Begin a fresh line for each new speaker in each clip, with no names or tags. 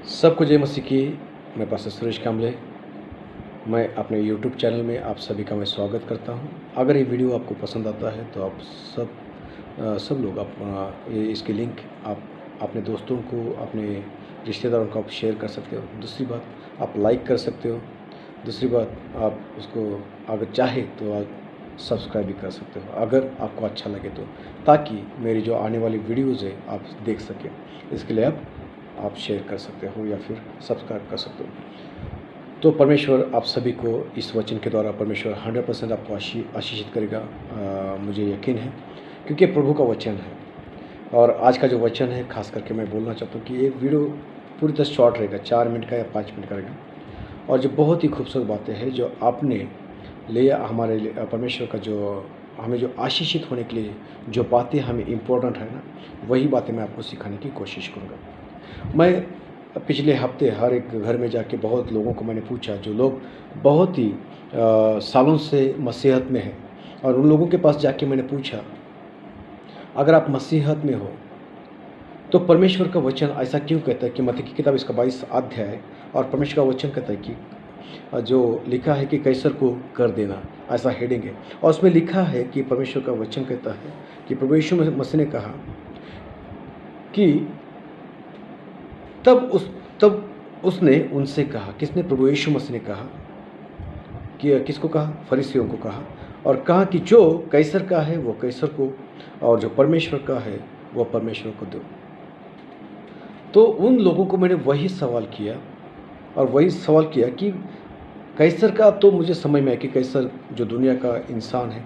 सबको जय मसीह की। मैं पास्टर सुरेश कामले। मैं अपने यूट्यूब चैनल में आप सभी का मैं स्वागत करता हूं। अगर ये वीडियो आपको पसंद आता है तो आप सब लोग इसकी लिंक आप अपने दोस्तों को, अपने रिश्तेदारों को आप शेयर कर सकते हो। दूसरी बात, आप लाइक कर सकते हो। दूसरी बात, आप उसको अगर चाहे तो आप सब्सक्राइब भी कर सकते हो अगर आपको अच्छा लगे तो, ताकि मेरी जो आने वाली वीडियोज़ है आप देख सकें। इसके लिए आप शेयर कर सकते हो या फिर सब्सक्राइब कर सकते हो। तो परमेश्वर आप सभी को इस वचन के द्वारा परमेश्वर 100% आपको आशीषित करेगा, मुझे यकीन है, क्योंकि प्रभु का वचन है। और आज का जो वचन है खास करके मैं बोलना चाहता हूँ कि ये वीडियो पूरी तरह शॉर्ट रहेगा, 4 मिनट का या 5 मिनट का रहेगा। और जो बहुत ही खूबसूरत बातें हैं जो आपने लिया हमारे लिए, परमेश्वर का जो हमें जो आशीषित होने के लिए जो बातें हमें इम्पोर्टेंट है ना, वही बातें मैं आपको सिखाने की कोशिश करूँगा। मैं पिछले हफ्ते हर एक घर में जाके बहुत लोगों को मैंने पूछा, जो लोग बहुत ही सालों से मसीहत में हैं, और उन लोगों के पास जाके मैंने पूछा, अगर आप मसीहत में हो तो परमेश्वर का वचन ऐसा क्यों कहता है कि मत्ती की किताब इसका 22 अध्याय, और परमेश्वर का वचन कहता है कि जो लिखा है कि कैसर को कर देना, ऐसा हेडिंग है। और उसमें लिखा है कि परमेश्वर का वचन कहता है कि प्रभु यीशु मसीह ने कहा कि तब उसने उनसे कहा, किसने? प्रभु यीशु मसीह ने कहा कि किसको कहा? फरीसियों को कहा, और कहा कि जो कैसर का है वो कैसर को, और जो परमेश्वर का है वो परमेश्वर को दो। तो उन लोगों को मैंने वही सवाल किया, और वही सवाल किया कि कैसर का तो मुझे समझ में है कि कैसर जो दुनिया का इंसान है,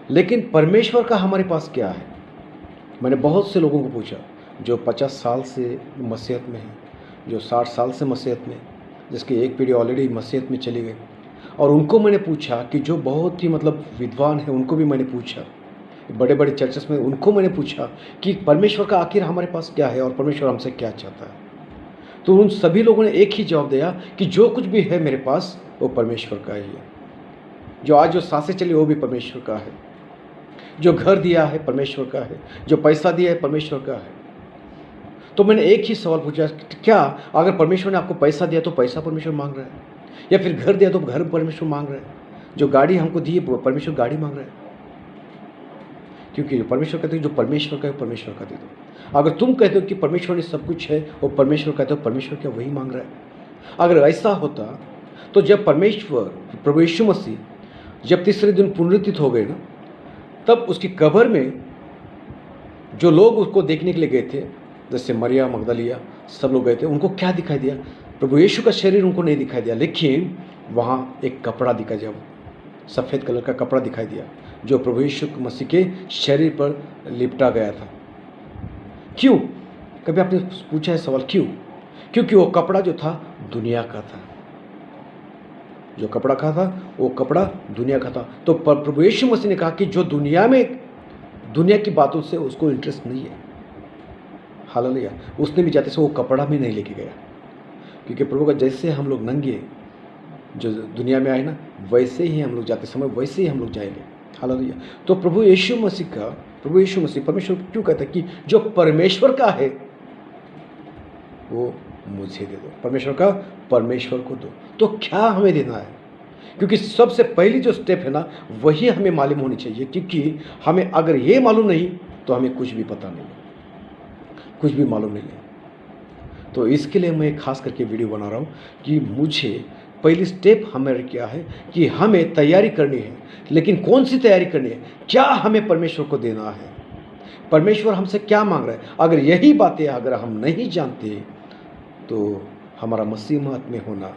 लेकिन परमेश्वर का हमारे पास क्या है? मैंने बहुत से लोगों को पूछा, जो 50 साल से मसीहत में है, जो 60 साल से मसीहत में, जिसकी एक पीढ़ी ऑलरेडी मसीहत में चली गई, और उनको मैंने पूछा कि जो बहुत ही विद्वान है, उनको भी मैंने पूछा, बड़े बड़े चर्चेस में उनको मैंने पूछा कि परमेश्वर का आखिर हमारे पास क्या है और परमेश्वर हमसे क्या चाहता है। तो उन सभी लोगों ने एक ही जवाब दिया कि जो कुछ भी है मेरे पास वो परमेश्वर का ही है। जो आज जो सांसें चली वो भी परमेश्वर का है, जो घर दिया है परमेश्वर का है, जो पैसा दिया है परमेश्वर का है। तो मैंने एक ही सवाल पूछा, क्या अगर परमेश्वर ने आपको पैसा दिया तो पैसा परमेश्वर मांग रहा है, या फिर घर दिया तो घर परमेश्वर मांग रहा है? जो गाड़ी हमको दी है परमेश्वर गाड़ी मांग रहा है? क्योंकि जो परमेश्वर कहते हैं जो परमेश्वर का है परमेश्वर का दे दो। अगर तुम कहते हो कि परमेश्वर ने सब कुछ है, वो परमेश्वर कहते हो परमेश्वर क्या वही मांग रहा है? अगर ऐसा होता तो जब परमेश्वर प्रभु यीशु मसीह जब तीसरे दिन पुनरुत्थित हो गए ना, तब उसकी कब्र में जो लोग उसको देखने के लिए गए थे, जैसे मरिया मगदलिया, सब लोग गए थे, उनको क्या दिखाई दिया? प्रभु यीशु का शरीर उनको नहीं दिखाई दिया, लेकिन वहाँ एक कपड़ा दिखाई दिया, सफ़ेद कलर का कपड़ा दिखाई दिया, जो प्रभु यीशु मसीह के शरीर पर लिपटा गया था। क्यों? कभी आपने पूछा है सवाल क्यों? क्योंकि वो कपड़ा जो था दुनिया का था, जो कपड़ा का था वो कपड़ा दुनिया का था। तो प्रभु यीशु मसीह ने कहा कि जो दुनिया की बातों से उसको इंटरेस्ट नहीं है, हालेलुया, उसने भी जाते से वो कपड़ा भी नहीं लेके गया, क्योंकि प्रभु का जैसे हम लोग नंगे जो दुनिया में आए ना, वैसे ही हम लोग जाते समय वैसे ही हम लोग जाएंगे, हालेलुया। तो प्रभु यीशु मसीह परमेश्वर क्यों कहता है कि जो परमेश्वर का है वो मुझे दे दो, परमेश्वर का परमेश्वर को दो। तो क्या हमें देना है? क्योंकि सबसे पहली जो स्टेप है ना, वही हमें मालूम होनी चाहिए, क्योंकि हमें अगर ये मालूम नहीं तो हमें कुछ भी पता नहीं, कुछ भी मालूम नहीं है। तो इसके लिए मैं खास करके वीडियो बना रहा हूँ कि मुझे पहली स्टेप हमारे क्या है कि हमें तैयारी करनी है। लेकिन कौन सी तैयारी करनी है? क्या हमें परमेश्वर को देना है, परमेश्वर हमसे क्या मांग रहा है? अगर यही बातें अगर हम नहीं जानते तो हमारा मसीह में होना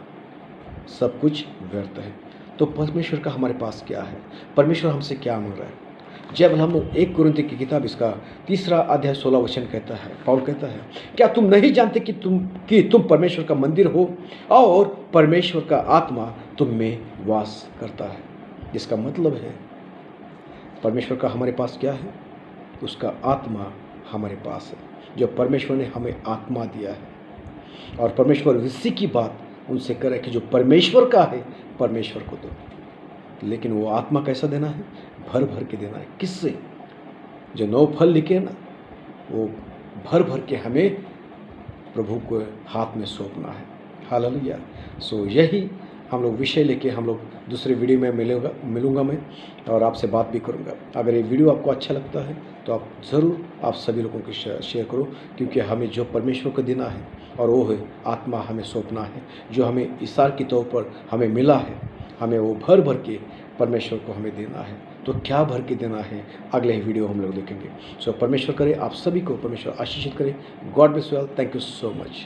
सब कुछ व्यर्थ है। तो परमेश्वर का हमारे पास क्या है, परमेश्वर हमसे क्या मांग रहा है? जब हम 1 कुरिन्थियों की किताब इसका 3 अध्याय 16 वचन कहता है, पौल कहता है, क्या तुम नहीं जानते कि तुम परमेश्वर का मंदिर हो और परमेश्वर का आत्मा तुम में वास करता है? इसका मतलब है परमेश्वर का हमारे पास क्या है? उसका आत्मा हमारे पास है, जो परमेश्वर ने हमें आत्मा दिया है। और परमेश्वर इसी की बात उनसे करे कि जो परमेश्वर का है परमेश्वर को दो। लेकिन वो आत्मा कैसा देना है? भर भर के देना है। किससे? जो 9 फल लिखे ना, वो भर भर के हमें प्रभु को हाथ में सौंपना है। हालेलुया। सो यही हम लोग विषय लेके हम लोग दूसरे वीडियो में मिलूँगा मैं, और आपसे बात भी करूँगा। अगर ये वीडियो आपको अच्छा लगता है तो आप ज़रूर आप सभी लोगों को शेयर करो, क्योंकि हमें जो परमेश्वर को देना है और वो है आत्मा हमें सौंपना है, जो हमें इसार के तौर पर हमें मिला है, हमें वो भर भर के परमेश्वर को हमें देना है। तो क्या भर के देना है, अगले ही वीडियो हम लोग देखेंगे। सो परमेश्वर करे आप सभी को परमेश्वर आशीषित करे। God bless you all. Thank you so much.